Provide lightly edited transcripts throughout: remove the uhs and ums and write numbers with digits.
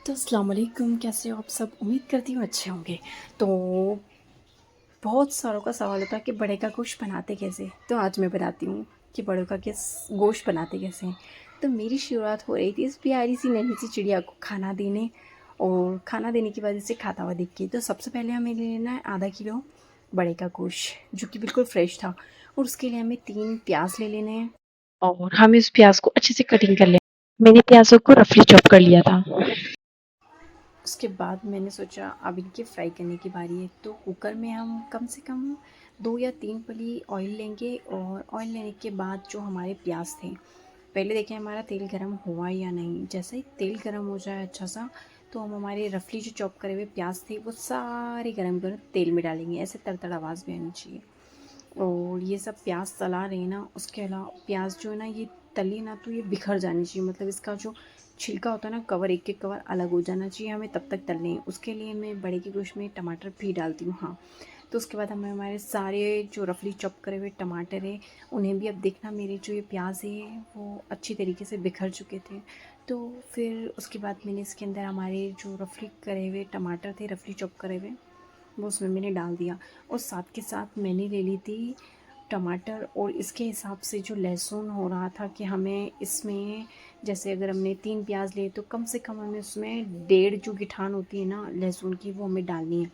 तो अस्सलाम वालेकुम, कैसे हो आप सब? उम्मीद करती हूँ अच्छे होंगे। तो बहुत सारों का सवाल होता है कि बड़े का गोश्त बनाते कैसे? तो आज मैं बताती हूँ कि बड़ों का गोश्त बनाते कैसे हैं। तो मेरी शुरुआत हो रही थी इस प्यारी सी नन्ही सी चिड़िया को खाना देने, और खाना देने के बाद इसे खाता हुआ देख के। तो सबसे पहले हमें ले लेना है आधा किलो बड़े का गोश्त, जो कि बिल्कुल फ्रेश था, और उसके लिए हमें 3 प्याज ले लेने हैं और हमें उस प्याज को अच्छे से कटिंग कर लें। मैंने प्याज़ों को रफली चॉप कर लिया था। उसके बाद मैंने सोचा अब इनके फ्राई करने की बारी है। तो कुकर में हम कम से कम 2 या 3 पली ऑयल लेंगे, और ऑयल लेने के बाद जो हमारे प्याज थे, पहले देखें हमारा तेल गरम हुआ या नहीं। जैसे ही तेल गरम हो जाए अच्छा सा, तो हम हमारे रफली जो चॉप करे हुए प्याज थे वो सारे गरम गरम तेल में डालेंगे। ऐसे तड़तड़ आवाज़ भी आनी चाहिए। और ये सब प्याज तला रहे हैं ना, उसके अलावा प्याज जो है ना, ये तली ना तो ये बिखर जानी चाहिए, मतलब इसका जो छिलका होता है ना, कवर एक एक कवर अलग हो जाना चाहिए। हमें तब तक तलने हैं। उसके लिए मैं बड़े के गोश्त में टमाटर भी डालती हूँ। हाँ, तो उसके बाद हमें हमारे सारे जो रफली चॉप करे हुए टमाटर है उन्हें भी अब देखना, मेरे जो ये प्याज है वो अच्छी तरीके से बिखर चुके थे। तो फिर उसके बाद मैंने इसके अंदर हमारे जो रफली करे हुए टमाटर थे, रफली चॉप करे हुए, वो उसमें मैंने डाल दिया। और साथ के साथ मैंने ले ली थी टमाटर, और इसके हिसाब से जो लहसुन हो रहा था कि हमें इसमें, जैसे अगर हमने 3 प्याज लिए तो कम से कम हमें उसमें 1.5 जो गिठान होती है ना लहसुन की, वो हमें डालनी है।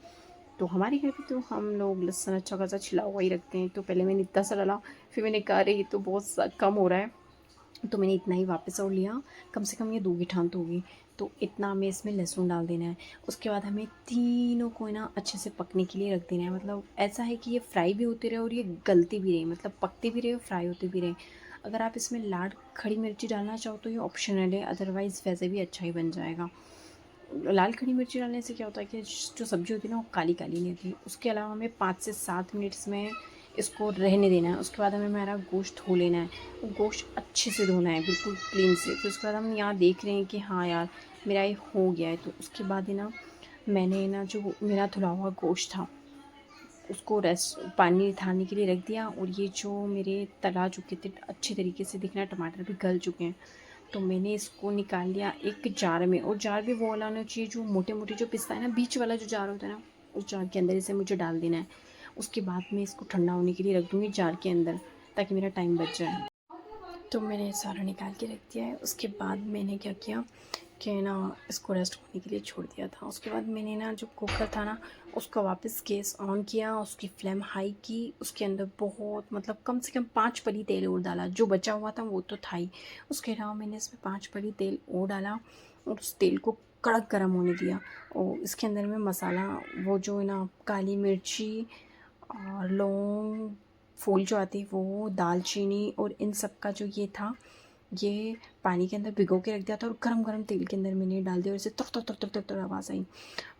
तो हमारे घर पे तो हम लोग लहसुन अच्छा खासा छिला हुआ ही रखते हैं। तो पहले मैंने इतना सा डाला, फिर मैंने कहा अरे ये तो बहुत कम हो रहा है, तो मैंने इतना ही वापस और लिया। कम से कम ये 2 गिठान तो होगी। तो इतना हमें इसमें लहसुन डाल देना है। उसके बाद हमें तीनों को ना अच्छे से पकने के लिए रख देना है। मतलब ऐसा है कि ये फ्राई भी होते रहे और ये गलती भी रहे, मतलब पकते भी रहे और फ्राई होते भी रहे। अगर आप इसमें लाल खड़ी मिर्ची डालना चाहो तो ये ऑप्शनल है, अदरवाइज़ वैसे भी अच्छा ही बन जाएगा। लाल खड़ी मिर्ची डालने से क्या होता है कि जो सब्ज़ी होती है ना वो काली काली नहीं होती। उसके अलावा हमें 5 से 7 मिनट इसमें इसको रहने देना है। उसके बाद हमें हमारा गोश्त धो लेना है। वो गोश्त अच्छे से धोना है, बिल्कुल क्लीन से। फिर उसके बाद हम यहाँ देख रहे हैं कि हाँ यार मेरा ये हो गया है। तो उसके बाद है ना, मैंने ना जो मेरा धुला हुआ गोश्त था उसको रेस्ट पानी निथारने के लिए रख दिया। और ये जो मेरे तला चुके थे अच्छे तरीके से, दिखना टमाटर भी गल चुके हैं, तो मैंने इसको निकाल लिया एक जार में। और जार भी वो वाला होना चाहिए जो मोटे मोटे जो पिसता है ना, बीच वाला जो जार होता है ना, उस जार के अंदर इसे मुझे डाल देना है। उसके बाद मैं इसको ठंडा होने के लिए रख दूँगी जार के अंदर, ताकि मेरा टाइम बच जाए। तो मैंने सारा निकाल के रख दिया है। उसके बाद मैंने क्या किया कि ना, इसको रेस्ट होने के लिए छोड़ दिया था। उसके बाद मैंने ना जो कुकर था ना, उसका वापस गैस ऑन किया, उसकी फ्लेम हाई की। उसके अंदर बहुत, मतलब कम से कम 5 पली तेल और डाला। जो बचा हुआ था वो तो था ही, उसके अलावा मैंने इसमें 5 पली तेल और डाला, और उस तेल को कड़क गर्म होने दिया। और इसके अंदर में मसाला, वो जो है ना, काली मिर्ची और लौंग, फूल जो आती है वो, दालचीनी, और इन सब का जो ये था, ये पानी के अंदर भिगो के रख दिया था। और गरम गरम तेल के अंदर मैंने डाल दिया, और इसे तुर तुर तुर तुर तुर तुर आवाज़ आई।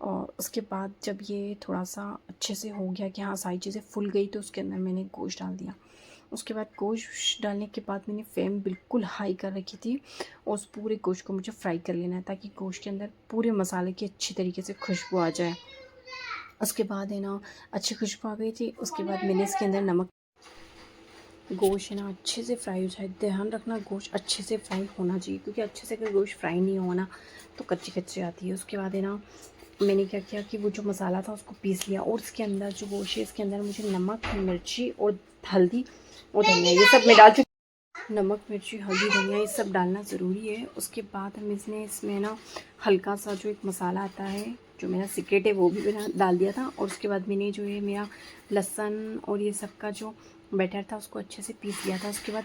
और उसके बाद जब ये थोड़ा सा अच्छे से हो गया कि हाँ सारी चीज़ें फूल गई, तो उसके अंदर मैंने गोश्त डाल दिया। उसके बाद गोश्त डालने के बाद मैंने फ्लेम बिल्कुल हाई कर रखी थी, और उस पूरे गोश्त को मुझे फ्राई कर लेना है, ताकि गोश्त के अंदर पूरे मसाले की अच्छी तरीके से खुशबू आ जाए। उसके बाद है ना, अच्छी खुशबू आ गई थी। उसके बाद मैंने इसके अंदर नमक, गोश्त है ना अच्छे से फ्राई हो जाए। ध्यान रखना गोश्त अच्छे से फ्राई होना चाहिए, क्योंकि अच्छे से अगर गोश्त फ्राई नहीं होना तो कच्ची कच्ची आती है। उसके बाद है ना, मैंने क्या किया कि वो जो मसाला था उसको पीस लिया, और इसके अंदर जो गोश्त है इसके अंदर मुझे नमक, मिर्ची और हल्दी और धनिया, ये सब मैं डाल चुकी। नमक, मिर्ची, हल्दी, धनिया ये सब डालना ज़रूरी है। उसके बाद हम इसमें ना हल्का सा जो एक मसाला आता है जो मेरा सीक्रेट है, वो भी मैंने डाल दिया था। और उसके बाद मैंने जो ये मेरा लहसुन और ये सब का जो बैटर था उसको अच्छे से पीस लिया था। उसके बाद